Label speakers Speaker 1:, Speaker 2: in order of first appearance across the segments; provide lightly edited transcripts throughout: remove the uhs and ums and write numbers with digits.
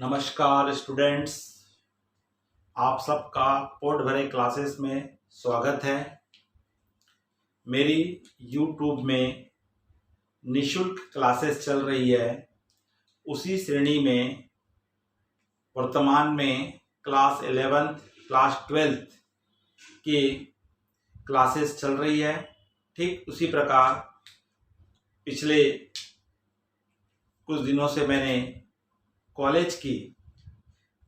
Speaker 1: नमस्कार स्टूडेंट्स, आप सबका पोर्ट भरे क्लासेस में स्वागत है। मेरी YouTube में निशुल्क क्लासेस चल रही है। उसी श्रेणी में वर्तमान में क्लास 11th क्लास 12th की क्लासेस चल रही है। ठीक उसी प्रकार पिछले कुछ दिनों से मैंने कॉलेज की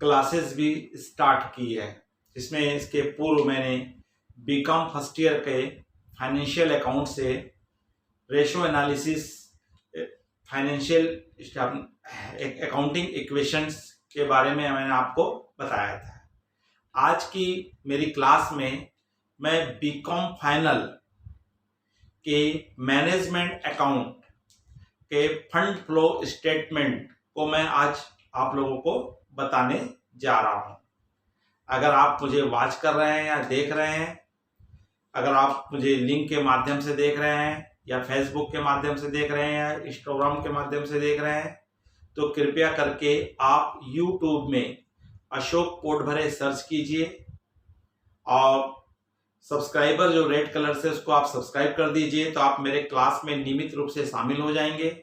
Speaker 1: क्लासेस भी स्टार्ट की है, जिसमें इसके पूर्व मैंने बीकॉम फर्स्ट ईयर के फाइनेंशियल अकाउंट से ratio analysis, financial accounting equations के बारे में मैंने आपको बताया था। आज की मेरी क्लास में मैं बीकॉम फाइनल के मैनेजमेंट अकाउंट के फंड फ्लो स्टेटमेंट को मैं आज आप लोगों को बताने जा रहा हूं। अगर आप मुझे वॉच कर रहे हैं या देख रहे हैं, अगर आप मुझे लिंक के माध्यम से देख रहे हैं या फेसबुक के माध्यम से देख रहे हैं या इंस्टाग्राम के माध्यम से देख रहे हैं, तो कृपया करके आप YouTube में अशोक पोर्ट भरे सर्च कीजिए और सब्सक्राइबर जो रेड कलर से उसको आप सब्सक्राइब कर दीजिए, तो आप मेरे क्लास में नियमित रूप से शामिल हो जाएंगे।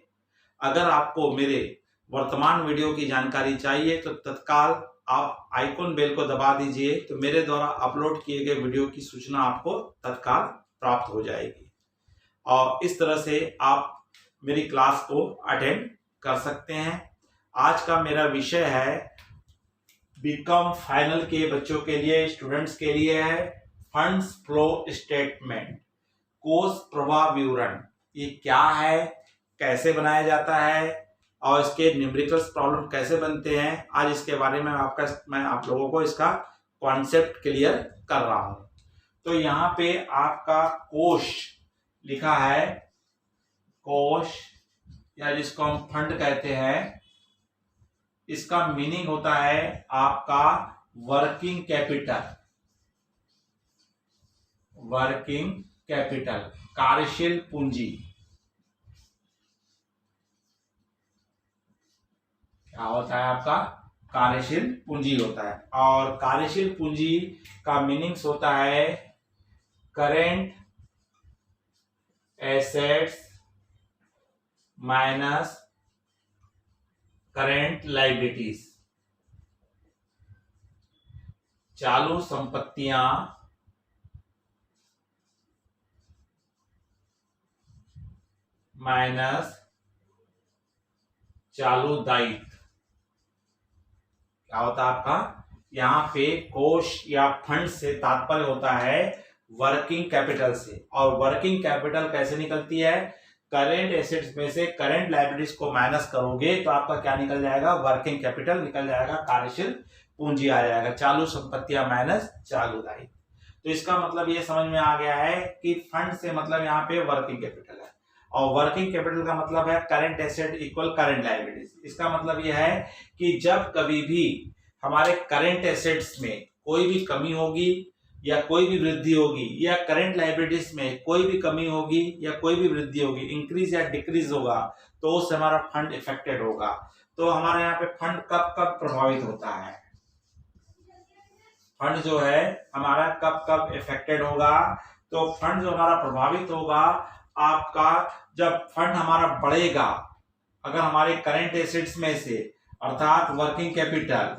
Speaker 1: अगर आपको मेरे वर्तमान वीडियो की जानकारी चाहिए तो तत्काल आप आइकॉन बेल को दबा दीजिए, तो मेरे द्वारा अपलोड किए गए वीडियो की सूचना आपको तत्काल प्राप्त हो जाएगी और इस तरह से आप मेरी क्लास को अटेंड कर सकते हैं। आज का मेरा विषय है बीकॉम फाइनल के बच्चों के लिए, स्टूडेंट्स के लिए है फंड्स फ्लो स्टेटमेंट, कोष प्रवाह विवरण। ये क्या है, कैसे बनाया जाता है और इसके न्यूमेरिकल्स प्रॉब्लम कैसे बनते हैं, आज इसके बारे में मैं आप लोगों को इसका कॉन्सेप्ट क्लियर कर रहा हूं। तो यहाँ पे आपका कोष लिखा है, कोष या जिसको हम फंड कहते हैं, इसका मीनिंग होता है आपका वर्किंग कैपिटल। वर्किंग कैपिटल कार्यशील पूंजी। क्या होता है आपका? कार्यशील पूंजी होता है। और कार्यशील पूंजी का मीनिंग्स होता है current assets minus current liabilities. चालू संपत्तियां माइनस चालू दायित्व। क्या होता है आपका? यहाँ पे कोष या फंड से तात्पर्य होता है वर्किंग कैपिटल से। और वर्किंग कैपिटल कैसे निकलती है? करेंट एसेट्स में से करेंट लायबिलिटीज को माइनस करोगे तो आपका क्या निकल जाएगा? वर्किंग कैपिटल निकल जाएगा, कार्यशील पूंजी आ जाएगा। चालू संपत्तियां माइनस चालू दायित्व। तो इसका मतलब ये समझ में आ गया है कि फंड से मतलब यहाँ पे वर्किंग कैपिटल है और वर्किंग कैपिटल का मतलब है current asset equal current liabilities. इसका मतलब यह है कि जब कभी भी हमारे करंट एसेट्स में कोई भी कमी होगी या कोई भी वृद्धि होगी या करंट लायबिलिटीज में कोई भी कमी होगी या कोई भी वृद्धि होगी, इंक्रीज या डिक्रीज होगा, तो उससे हमारा फंड इफेक्टेड होगा। तो हमारे यहाँ पे फंड कब कब प्रभावित होता है? फंड जो है हमारा कब कब इफेक्टेड होगा? तो फंड जो हमारा प्रभावित होगा आपका जब फंड हमारा बढ़ेगा, अगर हमारे करंट एसेट्स में से अर्थात वर्किंग कैपिटल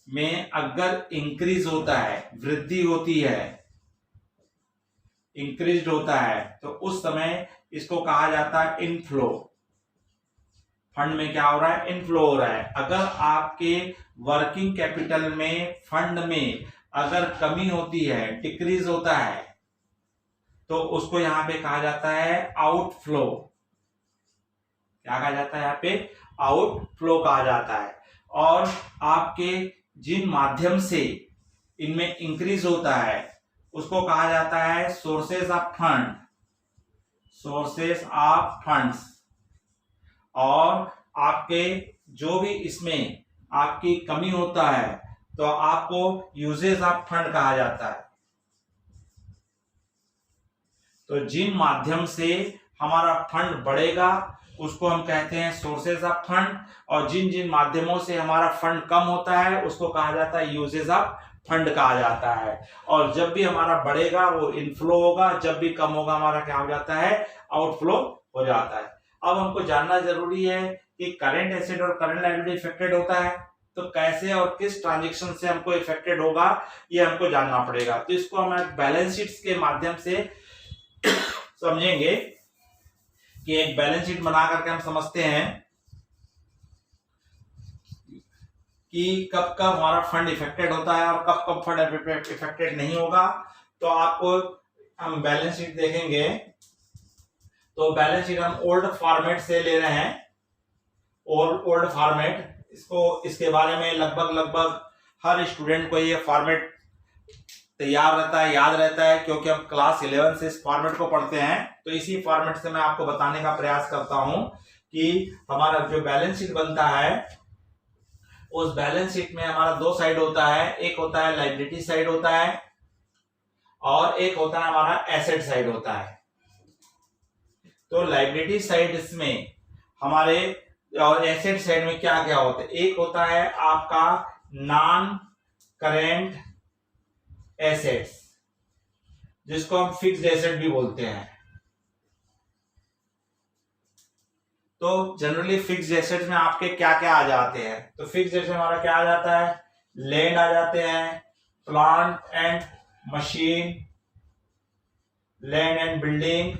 Speaker 1: में अगर इंक्रीज होता है, वृद्धि होती है, इंक्रीज होता है, तो उस समय इसको कहा जाता है इनफ्लो। फंड में क्या हो रहा है? इनफ्लो हो रहा है। अगर आपके वर्किंग कैपिटल में, फंड में अगर कमी होती है, डिक्रीज होता है, तो उसको यहां पे कहा जाता है आउटफ्लो। क्या कहा जाता है? यहाँ पे आउटफ्लो कहा जाता है। और आपके जिन माध्यम से इनमें इंक्रीज होता है उसको कहा जाता है sources of fund, sources of funds. और आपके जो भी इसमें आपकी कमी होता है तो आपको यूजेस ऑफ फंड कहा जाता है। तो जिन माध्यम से हमारा फंड बढ़ेगा उसको हम कहते हैं सोर्सेज ऑफ फंड, और जिन जिन माध्यमों से हमारा फंड कम होता है उसको कहा जाता है यूजेज ऑफ फंड कहा जाता है। और जब भी हमारा बढ़ेगा वो इनफ्लो होगा, जब भी कम होगा हमारा क्या हो जाता है, आउटफ्लो हो जाता है। अब हमको जानना जरूरी है कि करंट एसेट और करंट लायबिलिटी इफेक्टेड होता है, तो कैसे और किस ट्रांजेक्शन से हमको इफेक्टेड होगा ये हमको जानना पड़ेगा। तो इसको हम बैलेंस शीट्स के माध्यम से समझेंगे कि एक बैलेंस शीट बना करके हम समझते हैं कि कब कब हमारा फंड इफेक्टेड होता है और कब कब फंड इफेक्टेड नहीं होगा। तो आपको हम बैलेंस शीट देखेंगे, तो बैलेंस शीट हम ओल्ड फॉर्मेट से ले रहे हैं, ओल्ड फॉर्मेट। इसके बारे में लगभग हर स्टूडेंट को ये फॉर्मेट तैयार रहता है, याद रहता है, क्योंकि हम क्लास 11 से इस फॉर्मेट को पढ़ते हैं। तो इसी फॉर्मेट से मैं आपको बताने का प्रयास करता हूं कि हमारा जो बैलेंस शीट बनता है उस बैलेंस शीट में हमारा दो साइड होता है, एक होता है लायबिलिटी साइड होता है और एक होता है हमारा एसेट साइड होता है। तो लायबिलिटी साइड इसमें हमारे और एसेट साइड में क्या क्या होता है, एक होता है आपका नॉन करेंट एसेट्स, जिसको हम फिक्स्ड एसेट भी बोलते हैं। तो जनरली फिक्स्ड एसेट्स में आपके क्या क्या आ जाते हैं, तो फिक्स्ड एसेट हमारा क्या आ जाता है, लैंड आ जाते हैं, plant and machine, land and building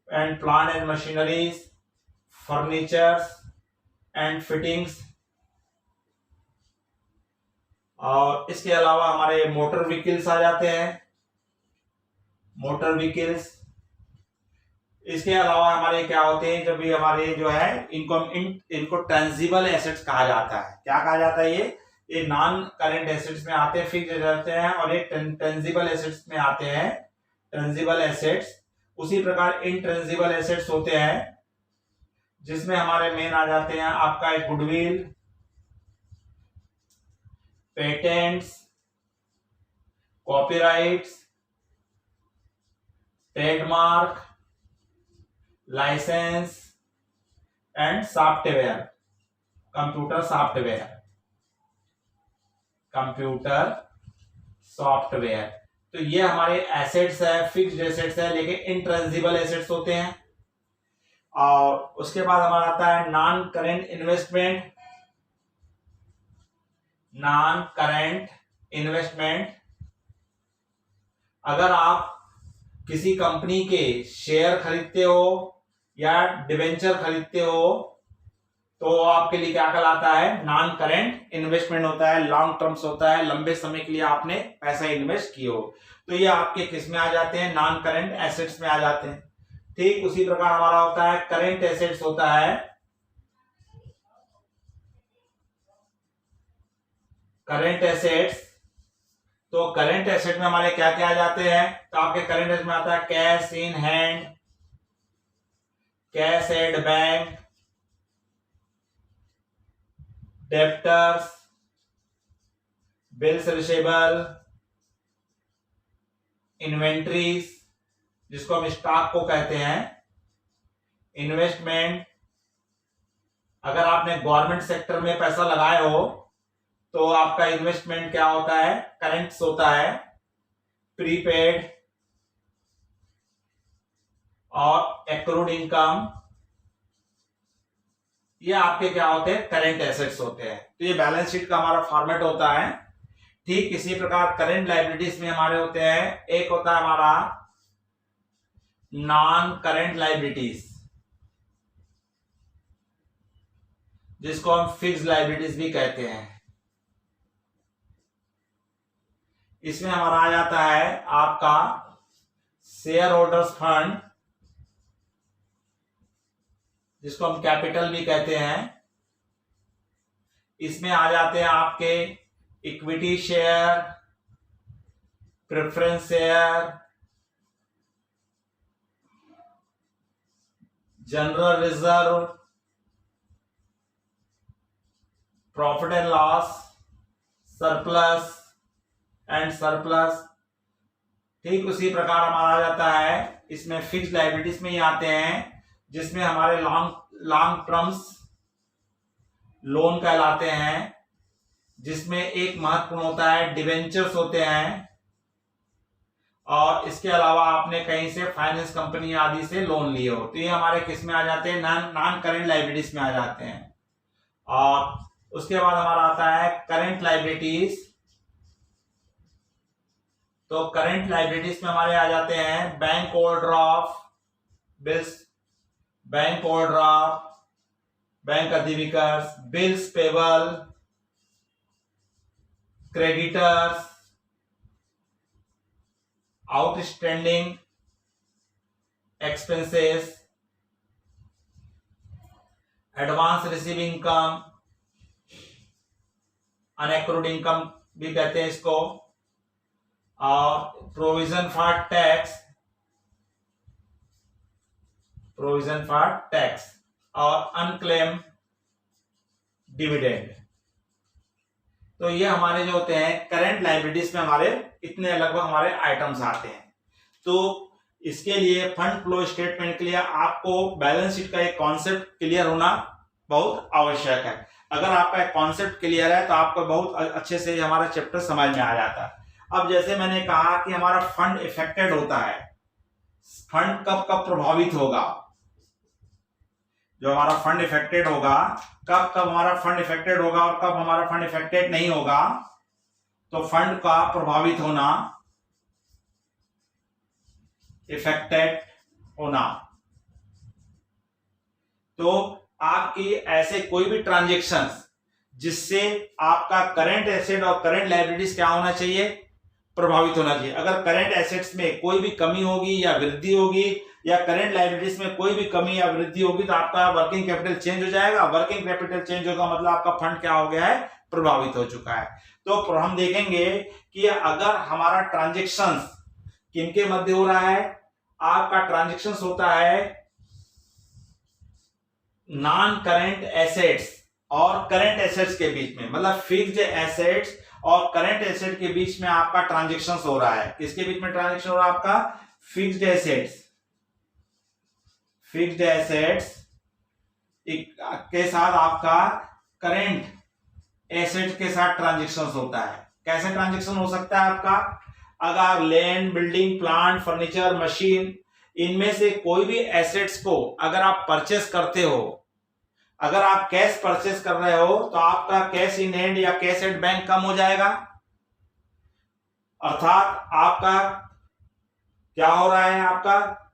Speaker 1: and plant and machineries, furnitures and fittings, और इसके अलावा हमारे मोटर व्हीकल्स आ जाते हैं, मोटर व्हीकल्स। इसके अलावा हमारे क्या होते हैं, जब भी हमारे जो है इनको टेंजिबल एसेट्स कहा जाता है। क्या कहा जाता है, ये नॉन करेंट एसेट्स में आते हैं, फिक्स्ड रहते हैं, और एक टेंजिबल एसेट्स में आते हैं, टेंजिबल एसेट्स। उसी प्रकार इनटेंजिबल एसेट्स होते हैं, जिसमें हमारे मेन आ जाते हैं आपका एक goodwill, patents, copyrights, trademark, licence and software, computer software. तो ये हमारे एसेट्स है, फिक्स्ड एसेट्स है, लेकिन इनट्रांजिबल एसेट्स होते हैं। और उसके बाद हमारा आता है non current investment, non current investment. अगर आप किसी कंपनी के शेयर खरीदते हो या डिवेंचर खरीदते हो तो आपके लिए क्या कहलाता है, नॉन करेंट इन्वेस्टमेंट होता है, लॉन्ग टर्म्स होता है, लंबे समय के लिए आपने पैसा इन्वेस्ट किए हो, तो ये आपके किस में आ जाते हैं, नॉन करेंट एसेट्स में आ जाते हैं। ठीक उसी प्रकार हमारा होता है करेंट एसेट्स होता है, करेंट एसेट्स। तो करेंट एसेट में हमारे क्या क्या आ जाते हैं, तो आपके करेंट एसेट में आता है cash in hand, cash at bank, debtors, bills receivable, inventories जिसको हम स्टॉक को कहते हैं, इन्वेस्टमेंट। अगर आपने गवर्नमेंट सेक्टर में पैसा लगाए हो तो आपका इन्वेस्टमेंट क्या होता है, करेंट्स होता है, प्रीपेड और एक्रूड इनकम, ये आपके क्या होते हैं, करेंट एसेट्स होते हैं। तो ये बैलेंस शीट का हमारा फॉर्मेट होता है। ठीक इसी प्रकार करेंट लायबिलिटीज में हमारे होते हैं, एक होता है हमारा नॉन करेंट लायबिलिटीज, जिसको हम फिक्स्ड लायबिलिटीज भी कहते हैं। इसमें हमारा आ जाता है आपका शेयर होल्डर्स फंड, जिसको हम कैपिटल भी कहते हैं। इसमें आ जाते हैं आपके equity share, preference share, general reserve, profit and loss, surplus and surplus. ठीक उसी प्रकार हमारा आ जाता है, इसमें फिक्स्ड लायबिलिटीज में ही आते हैं जिसमें हमारे लॉन्ग टर्म्स लोन कहलाते हैं, जिसमें एक महत्वपूर्ण होता है डिवेंचर्स होते हैं, और इसके अलावा आपने कहीं से फाइनेंस कंपनी आदि से लोन लिए हो, तो ये हमारे किस में आ जाते हैं, नॉन करेंट लाइबिलिटीज में आ जाते हैं। और उसके बाद हमारा आता है करेंट लाइबिलिटीज। तो करेंट लाइबिलिटीज में हमारे आ जाते हैं bank overdraft bills, bank overdraft, bank अधिविकर्स, bills payable, creditors, outstanding expenses, advance receive income, unaccrued income भी कहते हैं इसको, और प्रोविजन फॉर टैक्स और अनक्लेम डिविडेंड। तो ये हमारे जो होते हैं करंट लायबिलिटीज में हमारे इतने लगभग हमारे आइटम्स आते हैं। तो इसके लिए फंड फ्लो स्टेटमेंट के लिए आपको बैलेंस शीट का एक कॉन्सेप्ट क्लियर होना बहुत आवश्यक है। अगर आपका एक कॉन्सेप्ट क्लियर है तो आपको बहुत अच्छे से हमारा चैप्टर समझ में आ जाता है। अब जैसे मैंने कहा कि हमारा फंड इफेक्टेड होता है, फंड कब कब प्रभावित होगा, जो हमारा फंड इफेक्टेड होगा, कब कब हमारा फंड इफेक्टेड होगा और कब हमारा फंड इफेक्टेड नहीं होगा। तो फंड का प्रभावित होना, इफेक्टेड होना, तो आपकी ऐसे कोई भी ट्रांजैक्शंस जिससे आपका करंट एसेट और करंट लायबिलिटीज क्या होना चाहिए, प्रभावित होना चाहिए। अगर करंट एसेट्स में कोई भी कमी होगी या वृद्धि होगी, या करंट लायबिलिटीज में कोई भी कमी या वृद्धि होगी, तो आपका वर्किंग कैपिटल चेंज हो जाएगा। वर्किंग कैपिटल चेंज होगा मतलब आपका फंड क्या हो गया है, प्रभावित हो चुका है। तो हम देखेंगे कि अगर हमारा ट्रांजैक्शंस किनके मध्य हो रहा है, आपका ट्रांजैक्शंस होता है नॉन करंट एसेट्स और करंट एसेट्स के बीच में, मतलब फिक्स्ड एसेट्स और करंट एसेट के बीच में आपका ट्रांजैक्शंस हो रहा है। किसके बीच में ट्रांजैक्शन हो रहा है, आपका फिक्स्ड एसेट्स के साथ आपका करंट एसेट के साथ ट्रांजैक्शंस होता है। कैसे ट्रांजैक्शन हो सकता है आपका, अगर land, building, plant, furniture, machine, इनमें से कोई भी एसेट्स को अगर आप परचेस करते हो, अगर आप कैश परचेस कर रहे हो, तो आपका कैश इन हैंड या कैश एट बैंक कम हो जाएगा। अर्थात आपका क्या हो रहा है, आपका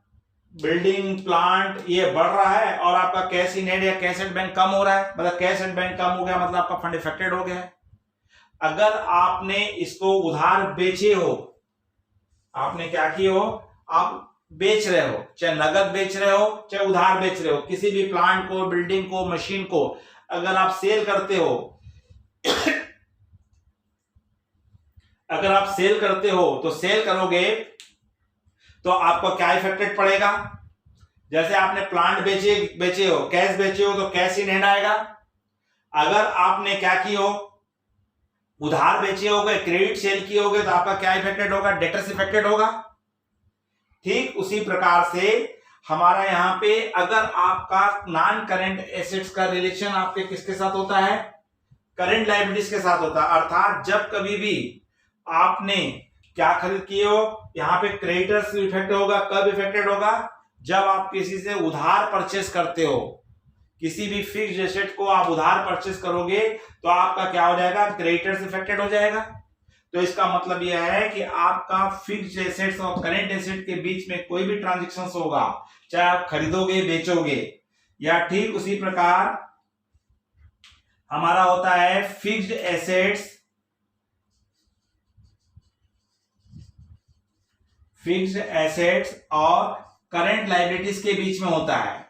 Speaker 1: बिल्डिंग, प्लांट ये बढ़ रहा है और आपका कैश इन हैंड या कैश एट बैंक कम हो रहा है, मतलब कैश एट बैंक कम हो गया मतलब आपका फंड इफेक्टेड हो गया है। अगर आपने इसको उधार बेचे हो, आपने क्या किए हो, आप बेच रहे हो, चाहे नगद बेच रहे हो चाहे उधार बेच रहे हो, किसी भी प्लांट को, बिल्डिंग को, मशीन को अगर आप सेल करते हो अगर आप सेल करते हो तो सेल करोगे तो आपको क्या इफेक्टेड पड़ेगा। जैसे आपने प्लांट बेचे हो, कैश बेचे हो तो कैश इन हैंड आएगा। अगर आपने क्या की हो, उधार बेचे होगे, क्रेडिट सेल किए होगे, तो आपका क्या इफेक्टेड होगा, डेटर्स इफेक्टेड होगा। ठीक उसी प्रकार से हमारा यहां पे अगर आपका नॉन करंट एसेट्स का रिलेशन आपके किसके साथ होता है, करंट लायबिलिटीज के साथ होता है। अर्थात जब कभी भी आपने क्या खरीद किए हो, यहां पे क्रेडिटर्स इफेक्ट होगा। कब इफेक्टेड होगा, जब आप किसी से उधार परचेस करते हो, किसी भी फिक्स्ड एसेट को आप उधार परचेस करोगे तो आपका क्या हो जाएगा, क्रेडिटर्स इफेक्टेड हो जाएगा। तो इसका मतलब यह है कि आपका फिक्स्ड एसेट्स और करंट एसेट के बीच में कोई भी ट्रांजैक्शन होगा, चाहे आप खरीदोगे बेचोगे, या ठीक उसी प्रकार हमारा होता है फिक्स्ड एसेट्स और करंट लायबिलिटीज के बीच में होता है,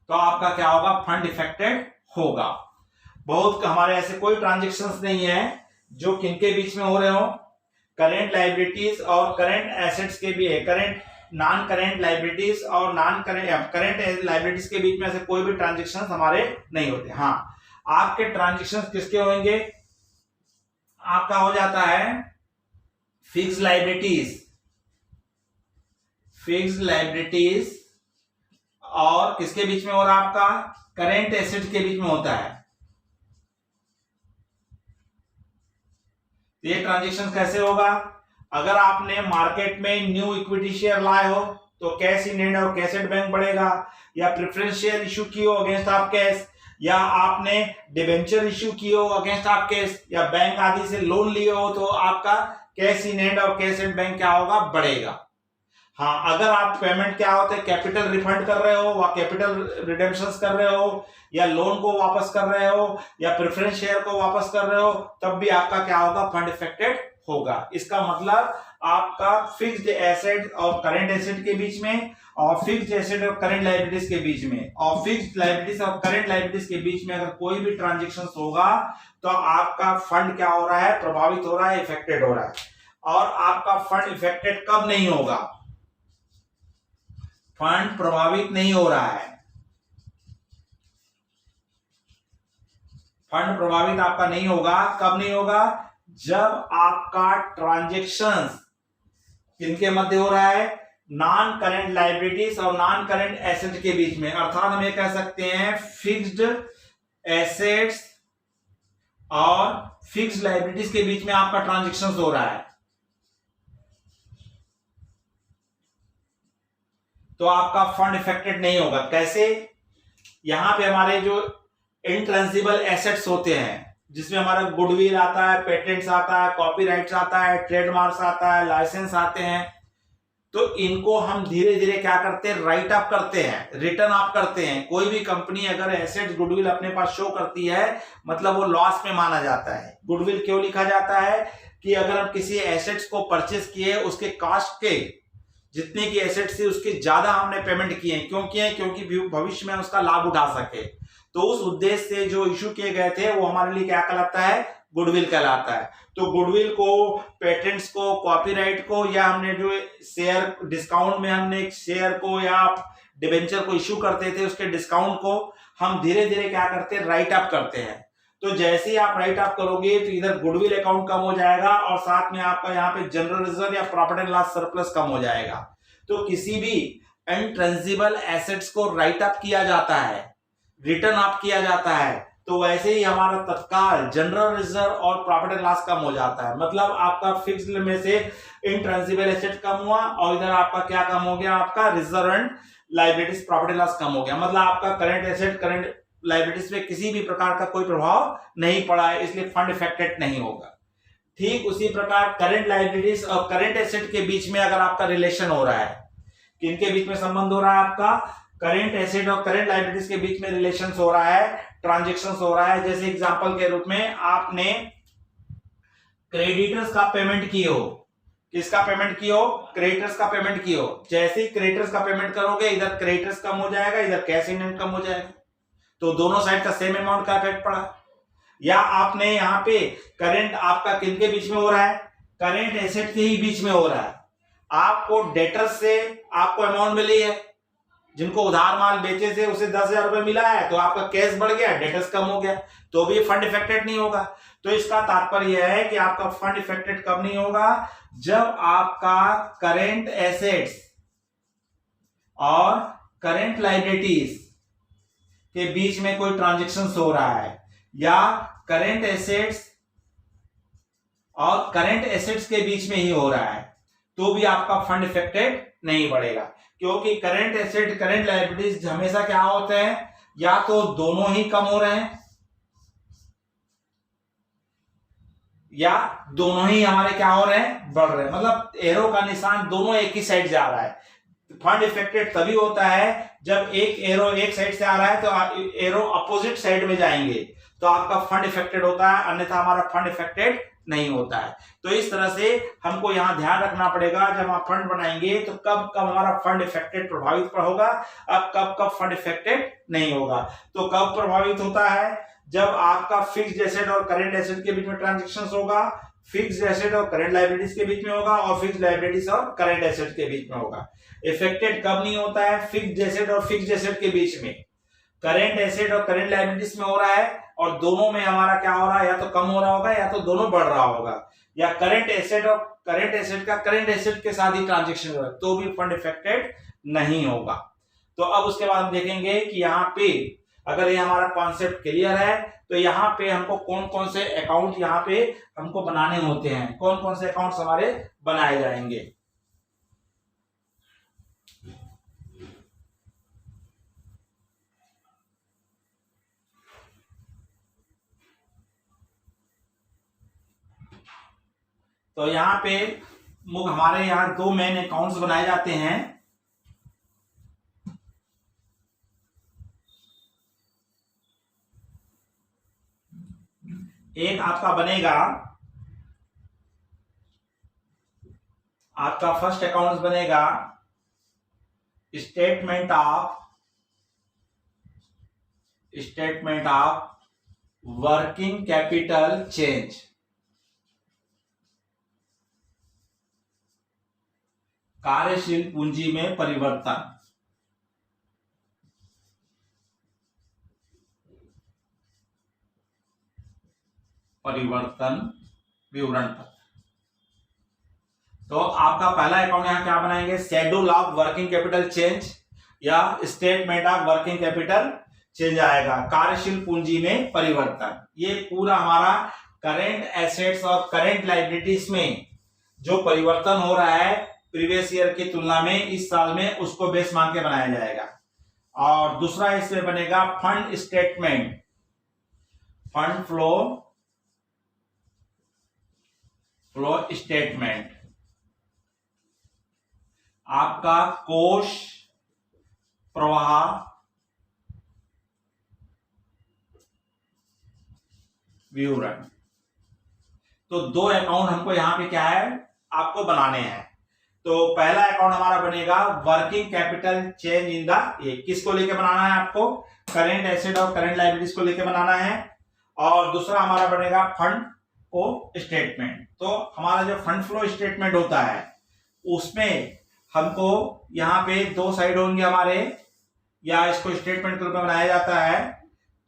Speaker 1: तो आपका क्या होगा, फंड इफेक्टेड होगा। बहुत हमारे ऐसे कोई ट्रांजैक्शंस नहीं है जो किनके बीच में हो रहे हो, करंट लायबिलिटीज और करंट एसेट्स के भी है, करंट नॉन करंट लायबिलिटीज और नॉन करंट लायबिलिटीज के बीच में ऐसे कोई भी ट्रांजैक्शंस हमारे नहीं होते। हाँ, आपके ट्रांजैक्शंस किसके होंगे, आपका हो जाता है फिक्स्ड लायबिलिटीज और किसके बीच में हो रहा है? आपका करेंट एसेट के बीच में होता है। ये ट्रांजेक्शन कैसे होगा? अगर आपने मार्केट में न्यू इक्विटी शेयर लाए हो तो कैश इन हैंड और कैश एट बैंक बढ़ेगा, या प्रेफरेंस शेयर इश्यू की हो अगेंस्ट आप कैश, या आपने डिबेंचर इश्यू की हो अगेंस्ट आप कैश, या बैंक आदि से लोन लिए हो तो आपका कैश इन हैंड और कैश एट बैंक क्या होगा? बढ़ेगा। हाँ, अगर आप पेमेंट क्या होते हैं, कैपिटल रिफंड कर रहे हो, व कैपिटल रिडेम्पशंस कर रहे हो, या लोन को वापस कर रहे हो, या प्रेफरेंस शेयर को वापस कर रहे हो, तब भी आपका क्या होगा? फंड इफेक्टेड होगा। इसका मतलब आपका फिक्स्ड एसेट और करंट एसेट के बीच में, और फिक्स्ड एसेट और करंट लायबिलिटीज के बीच में, और फिक्स्ड लायबिलिटीज और करंट लायबिलिटीज के बीच में अगर कोई भी ट्रांजेक्शन होगा तो आपका फंड क्या हो रहा है? प्रभावित हो रहा है, इफेक्टेड हो रहा है। और आपका फंड इफेक्टेड कब नहीं होगा? फंड प्रभावित नहीं हो रहा है, फंड प्रभावित आपका नहीं होगा। कब नहीं होगा? जब आपका ट्रांजेक्शन किनके मध्य हो रहा है? नॉन करेंट लायबिलिटीज और नॉन करेंट एसेट के बीच में। अर्थात हम ये कह सकते हैं फिक्स्ड एसेट्स और फिक्स्ड लायबिलिटीज के बीच में आपका ट्रांजेक्शन हो रहा है, तो आपका फंड इफेक्टेड नहीं होगा। कैसे? यहां पे हमारे जो इंट्रांजिबल एसेट्स होते हैं, जिसमें हमारा गुडविल आता है, पेटेंट्स आता है, कॉपीराइट्स आता है, ट्रेडमार्क्स आता है, लाइसेंस आते हैं, तो इनको हम धीरे धीरे क्या करते हैं? राइट अप करते हैं, रिटर्न अप करते हैं। कोई भी कंपनी अगर एसेट्स गुडविल अपने पास शो करती है मतलब वो लॉस में माना जाता है। गुडविल क्यों लिखा जाता है? कि अगर हम किसी एसेट्स को परचेस किए, उसके कॉस्ट के जितने की एसेट्स थी उसके ज्यादा हमने पेमेंट किए। क्यों किए? क्योंकि भविष्य में उसका लाभ उठा सके। तो उस उद्देश्य से जो इश्यू किए गए थे वो हमारे लिए क्या कहलाता है? गुडविल कहलाता है। तो गुडविल को, पेटेंट्स को, कॉपीराइट को, या हमने जो शेयर डिस्काउंट में हमने एक शेयर को या डिबेंचर को इश्यू करते थे उसके डिस्काउंट को हम धीरे धीरे क्या करते हैं? राइट अप करते हैं। तो जैसे ही आप राइट अप करोगे तो इधर गुडविल अकाउंट कम हो जाएगा और साथ में आपका यहाँ पे जनरल रिजर्व या प्रॉफिट एंड लॉस सरप्लस कम हो जाएगा। तो किसी भी इंट्रांजिबल एसेट्स को राइट अप किया जाता है, रिटर्न अप किया जाता है, तो वैसे ही हमारा तत्काल जनरल रिजर्व और प्रॉफिट एंड लॉस कम हो जाता है। मतलब आपका फिक्स्ड में से इंट्रांजिबल एसेट कम हुआ और इधर आपका क्या कम हो गया? आपका reserve and liabilities profit and loss कम हो गया। मतलब आपका करंट एसेट करंट लायबिलिटीज में किसी भी प्रकार का कोई प्रभाव नहीं पड़ा है, इसलिए फंड इफेक्टेड नहीं होगा। ठीक उसी प्रकार करंट लायबिलिटीज और करंट एसेट के बीच में अगर आपका रिलेशन हो रहा है, किनके बीच में संबंध हो रहा है? आपका करंट एसेट और करंट लायबिलिटीज के बीच में रिलेशन हो रहा है, ट्रांजेक्शन हो रहा है। जैसे एग्जांपल के रूप में आपने क्रेडिटर्स का पेमेंट किए हो, किसका पेमेंट किए हो? क्रेडिटर्स का पेमेंट किए हो। जैसे ही क्रेडिटर्स का पेमेंट करोगे इधर क्रेडिटर्स कम हो जाएगा, इधर कैश इन हैंड कम हो जाएगा, तो दोनों साइड का सेम अमाउंट का इफेक्ट पड़ा। या आपने यहाँ पे करंट आपका किनके बीच में हो रहा है? करंट एसेट के ही बीच में हो रहा है। आपको डेटर्स से आपको अमाउंट मिली है, जिनको उधार माल बेचे थे उसे 10,000 रुपए मिला है, तो आपका कैश बढ़ गया, डेटर्स कम हो गया, तो भी फंड इफेक्टेड नहीं होगा। तो इसका तात्पर्य यह है कि आपका फंड इफेक्टेड कब नहीं होगा? जब आपका करंट एसेट्स और करंट लायबिलिटीज के बीच में कोई ट्रांजेक्शन हो रहा है, या करंट एसेट्स और करंट एसेट्स के बीच में ही हो रहा है, तो भी आपका फंड इफेक्टेड नहीं बढ़ेगा। क्योंकि करंट एसेट करंट लायबिलिटीज हमेशा क्या होते हैं? या तो दोनों ही कम हो रहे हैं या दोनों ही हमारे क्या हो रहे हैं? बढ़ रहे हैं। मतलब एरो का निशान दोनों एक ही साइड जा रहा है। फंड इफेक्टेड तभी होता है जब एक एरो एक साइड से आ रहा है तो एरो अपोजिट साइड में जाएंगे तो आपका फंड इफेक्टेड होता है, अन्यथा हमारा फंड इफेक्टेड नहीं होता है। तो इस तरह से हमको यहां ध्यान रखना पड़ेगा, जब आप फंड बनाएंगे तो कब कब हमारा फंड इफेक्टेड प्रभावित होगा, अब कब कब फंड इफेक्टेड नहीं होगा। तो कब प्रभावित होता है? जब आपका फिक्स्ड एसेट और करंट एसेट के बीच में ट्रांजेक्शन होगा, फिक्स्ड एसेट और करंट लायबिलिटीज के बीच में होगा, और फिक्स्ड लायबिलिटीज और करंट एसेट के बीच में होगा। इफेक्टेड कब नहीं होता है? फिक्स्ड एसेट और फिक्स्ड एसेट के बीच में, करंट एसेट और करंट लायबिलिटीज में हो रहा है, और दोनों में हमारा क्या हो रहा है? या तो कम हो रहा होगा या तो दोनों बढ़ रहा होगा, या करंट एसेट और करंट एसेट का करंट एसेट के साथ ही ट्रांजेक्शन हो रहा है, तो भी फंड इफेक्टेड नहीं होगा। तो अब उसके बाद हम देखेंगे कि यहाँ पे अगर ये हमारा कॉन्सेप्ट क्लियर है तो यहाँ पे हमको कौन कौन से अकाउंट यहाँ पे हमको बनाने होते हैं, कौन कौन से अकाउंट्स हमारे बनाए जाएंगे। तो यहाँ पे हमारे यहाँ दो मेन अकाउंट्स बनाए जाते हैं। एक आपका बनेगा, आपका फर्स्ट अकाउंट बनेगा statement of working capital change. कार्यशील पूंजी में परिवर्तन। विवरण पत्र। तो आपका पहला अकाउंट यहां क्या बनाएंगे, schedule of working capital change या statement of working capital change आएगा, कार्यशील पूंजी में परिवर्तन। ये पूरा हमारा करेंट एसेट्स और करेंट लायबिलिटीज में जो परिवर्तन हो रहा है प्रीवियस ईयर की तुलना में इस साल में, उसको बेस मान के बनाया जाएगा। और दूसरा इसमें बनेगा fund statement, fund flow statement. आपका कोष प्रवाह विवरण। तो दो अकाउंट हमको यहां पे क्या है आपको बनाने हैं। तो पहला अकाउंट हमारा बनेगा working capital change in the, किसको लेके बनाना है आपको, करेंट एसेट और करेंट लायबिलिटीज को लेके बनाना है। और दूसरा हमारा बनेगा फंड को स्टेटमेंट। तो हमारा जो फंड फ्लो स्टेटमेंट होता है उसमें हमको यहाँ पे दो साइड होंगे हमारे, या इसको स्टेटमेंट के रूप में बनाया जाता है।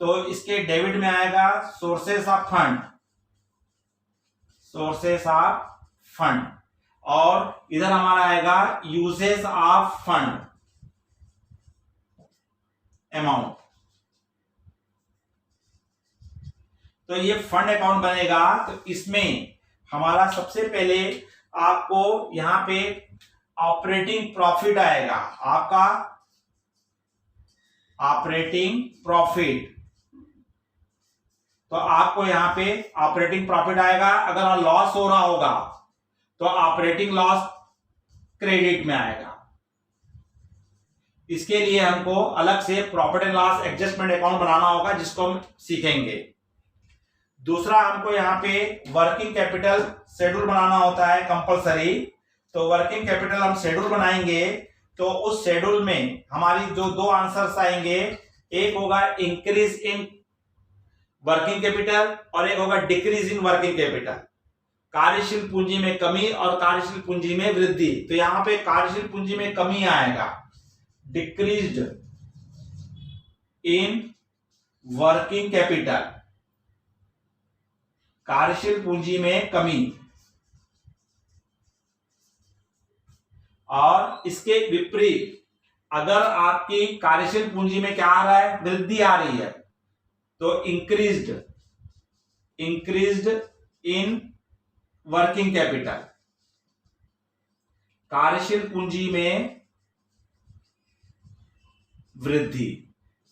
Speaker 1: तो इसके डेबिट में आएगा सोर्सेस ऑफ फंड, और इधर हमारा आएगा यूजेस ऑफ फंड अमाउंट। तो ये फंड अकाउंट बनेगा। तो इसमें हमारा सबसे पहले आपको यहां पे ऑपरेटिंग प्रॉफिट आएगा, आपका ऑपरेटिंग प्रॉफिट। तो आपको यहां पे ऑपरेटिंग प्रॉफिट आएगा। अगर लॉस हो रहा होगा तो ऑपरेटिंग लॉस क्रेडिट में आएगा। इसके लिए हमको अलग से profit and loss adjustment account बनाना होगा, जिसको हम सीखेंगे। दूसरा हमको यहाँ पे वर्किंग कैपिटल शेड्यूल बनाना होता है कंपलसरी। तो वर्किंग कैपिटल हम शेड्यूल बनाएंगे, तो उस शेड्यूल में हमारी जो दो आंसर्स आएंगे, एक होगा इंक्रीज इन वर्किंग कैपिटल और एक होगा डिक्रीज इन वर्किंग कैपिटल। कार्यशील पूंजी में कमी और कार्यशील पूंजी में वृद्धि। तो यहां पे कार्यशील पूंजी में कमी आएगा, डिक्रीज्ड इन वर्किंग कैपिटल, कार्यशील पूंजी में कमी। और इसके विपरीत अगर आपकी कार्यशील पूंजी में क्या आ रहा है, वृद्धि आ रही है, तो इंक्रीज्ड इन वर्किंग कैपिटल, कार्यशील पूंजी में वृद्धि।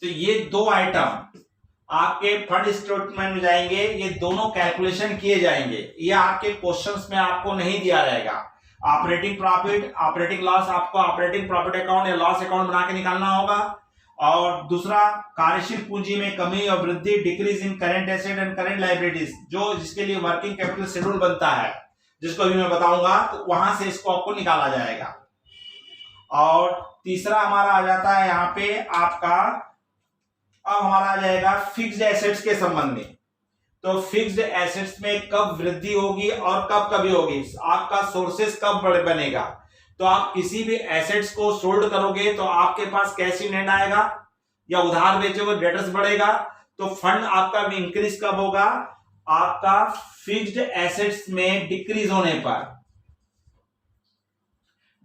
Speaker 1: तो ये दो आइटम आपके फंड स्टेटमेंट में जाएंगे, ये दोनों कैलकुलेशन किए जाएंगे। ये आपके क्वेश्चंस में आपको नहीं दिया जाएगा। ऑपरेटिंग प्रॉफिट, ऑपरेटिंग लॉस आपको ऑपरेटिंग प्रॉफिट अकाउंट या लॉस अकाउंट बना के निकालना होगा। और दूसरा कार्यशील पूंजी में कमी और वृद्धि, decrease in current asset and current liabilities, जो जिसके लिए वर्किंग कैपिटल शेड्यूल बनता है, जिसको अभी मैं बताऊंगा, तो वहां से इसको आपको निकाला जाएगा। और तीसरा हमारा आ जाता है यहाँ पे आपका, अब हमारा आ जाएगा फिक्स्ड एसेट्स के संबंध में। तो फिक्स्ड एसेट्स में कब वृद्धि होगी और कब कमी होगी, आपका सोर्सेस कब बनेगा। तो आप किसी भी एसेट्स को सोल्ड करोगे तो आपके पास कैश इन हैंड आएगा, या उधार बेचोगे डेटर्स बढ़ेगा। तो फंड आपका भी इंक्रीज कब होगा, आपका फिक्स्ड एसेट्स में डिक्रीज होने पर,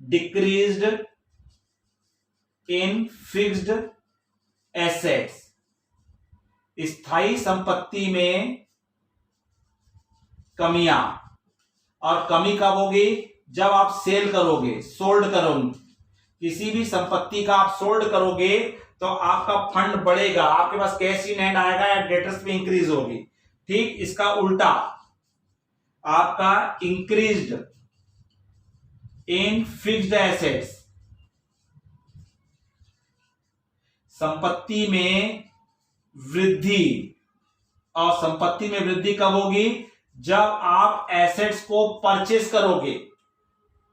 Speaker 1: डिक्रीज्ड इन फिक्स्ड एसेट्स, स्थायी संपत्ति में कमियां। और कमी कब होगी? जब आप सेल करोगे, सोल्ड करोगे, किसी भी संपत्ति का आप सोल्ड करोगे तो आपका फंड बढ़ेगा, आपके पास कैश इन हैंड आएगा या डेटर्स में इंक्रीज होगी। ठीक इसका उल्टा, आपका इंक्रीज्ड इन फिक्स्ड एसेट्स, संपत्ति में वृद्धि। और संपत्ति में वृद्धि कब होगी? जब आप एसेट्स को परचेस करोगे।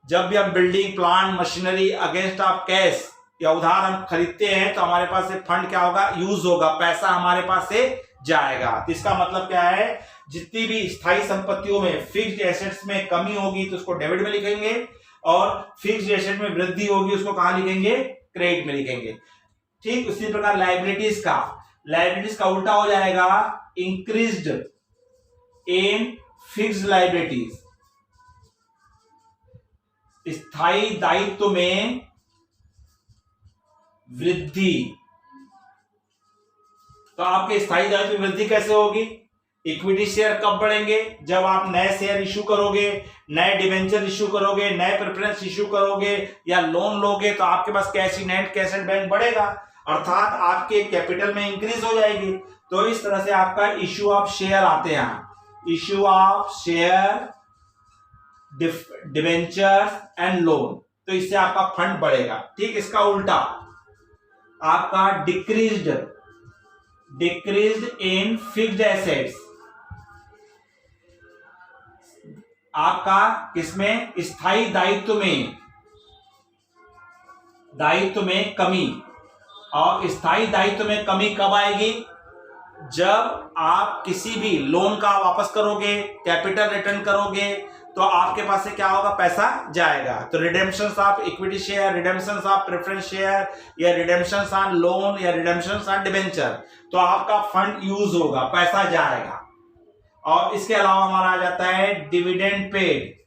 Speaker 1: जब भी हम बिल्डिंग, प्लांट, मशीनरी अगेंस्ट आप कैश या उधार हम खरीदते हैं तो हमारे पास से फंड क्या होगा? यूज होगा, पैसा हमारे पास से जाएगा। तो इसका मतलब क्या है? जितनी भी स्थायी संपत्तियों में फिक्स्ड एसेट्स में कमी होगी तो उसको डेबिट में लिखेंगे, और फिक्स्ड एसेट में वृद्धि होगी उसको कहां लिखेंगे? क्रेडिट में लिखेंगे। ठीक उसी प्रकार लायबिलिटीज का उल्टा हो जाएगा, इंक्रीज्ड इन फिक्स्ड लायबिलिटीज, स्थायी दायित्व में वृद्धि। तो आपके स्थायी दायित्व में वृद्धि कैसे होगी? इक्विटी शेयर कब बढ़ेंगे? जब आप नए शेयर इश्यू करोगे, नए डिवेंचर इश्यू करोगे, नए प्रेफरेंस इश्यू करोगे या लोन लोगे तो आपके पास cash in hand, cash at bank बढ़ेगा, अर्थात आपके कैपिटल में इंक्रीज हो जाएगी। तो इस तरह से आपका इश्यू ऑफ शेयर आते हैं, issue of share, debentures and loan. तो इससे आपका फंड बढ़ेगा। ठीक इसका उल्टा, आपका डिक्रीज्ड इन फिक्स्ड एसेट्स, आपका किसमें? स्थायी दायित्व में कमी। और स्थायी दायित्व में कमी कब आएगी? जब आप किसी भी लोन का वापस करोगे, कैपिटल रिटर्न करोगे तो आपके पास से क्या होगा? पैसा जाएगा। तो redemptions of equity share, redemptions of preference share या रिडेम्पशंस ऑन लोन या रिडेम्पशंस ऑन डिबेंचर, तो आपका फंड यूज होगा, पैसा जाएगा। और इसके अलावा हमारा आ जाता है डिविडेंड पेड।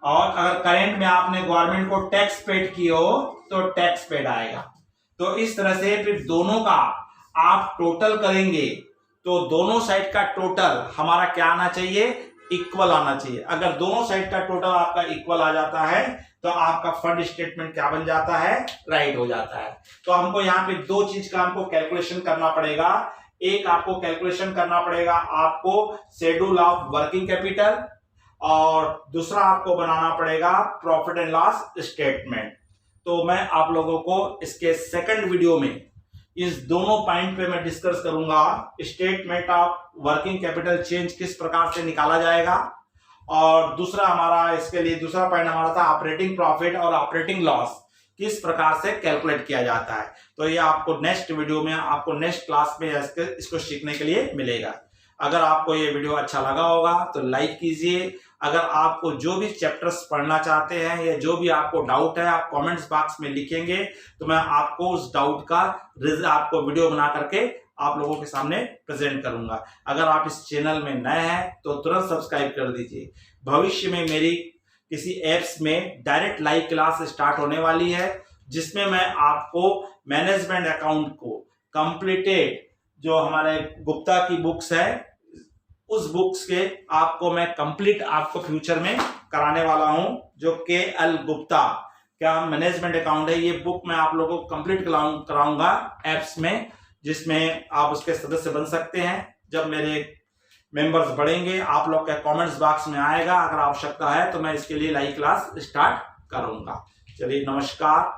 Speaker 1: और अगर करेंट में आपने गवर्नमेंट को टैक्स पेड किए हो तो टैक्स पेड आएगा। तो इस तरह से फिर दोनों का आप टोटल करेंगे तो दोनों साइड का टोटल हमारा क्या आना चाहिए? इक्वल आना चाहिए। अगर दोनों साइड का टोटल आपका इक्वल आ जाता है तो आपका फंड स्टेटमेंट क्या बन जाता है? राइट हो जाता है। तो हमको यहाँ पे दो चीज का हमको कैलकुलेशन करना पड़ेगा। एक आपको कैलकुलेशन करना पड़ेगा आपको शेड्यूल ऑफ वर्किंग कैपिटल, और दूसरा आपको बनाना पड़ेगा प्रॉफिट एंड लॉस स्टेटमेंट। तो मैं आप लोगों को इसके सेकंड वीडियो में इस दोनों पॉइंट पे मैं डिस्कस करूंगा। Statement of working capital change किस प्रकार से निकाला जाएगा, और दूसरा हमारा इसके लिए दूसरा पॉइंट हमारा था ऑपरेटिंग प्रॉफिट और ऑपरेटिंग लॉस किस प्रकार से कैलकुलेट किया जाता है। तो ये आपको नेक्स्ट वीडियो में, आपको नेक्स्ट क्लास में इसको सीखने के लिए मिलेगा। अगर आपको ये वीडियो अच्छा लगा होगा तो लाइक कीजिए। अगर आपको जो भी चैप्टर्स पढ़ना चाहते हैं या जो भी आपको डाउट है आप कमेंट्स बॉक्स में लिखेंगे तो मैं आपको उस डाउट का आपको वीडियो बना करके आप लोगों के सामने प्रेजेंट करूंगा। अगर आप इस चैनल में नए हैं तो तुरंत सब्सक्राइब कर दीजिए। भविष्य में मेरी किसी एप्स में डायरेक्ट लाइव क्लास स्टार्ट होने वाली है जिसमें मैं आपको मैनेजमेंट अकाउंट को कंप्लीटेड, जो हमारे गुप्ता की बुक्स है उस बुक्स के आपको मैं कंप्लीट आपको फ्यूचर में कराने वाला हूं, जो KL गुप्ता क्या मैनेजमेंट अकाउंट है। ये बुक मैं आप लोगों को कंप्लीट कराऊंगा एप्स में, जिसमें आप उसके सदस्य बन सकते हैं। जब मेरे मेंबर्स बढ़ेंगे आप लोग के कमेंट्स बॉक्स में आएगा, अगर आवश्यकता है तो मैं इसके लिए लाइव क्लास स्टार्ट करूंगा। चलिए नमस्कार।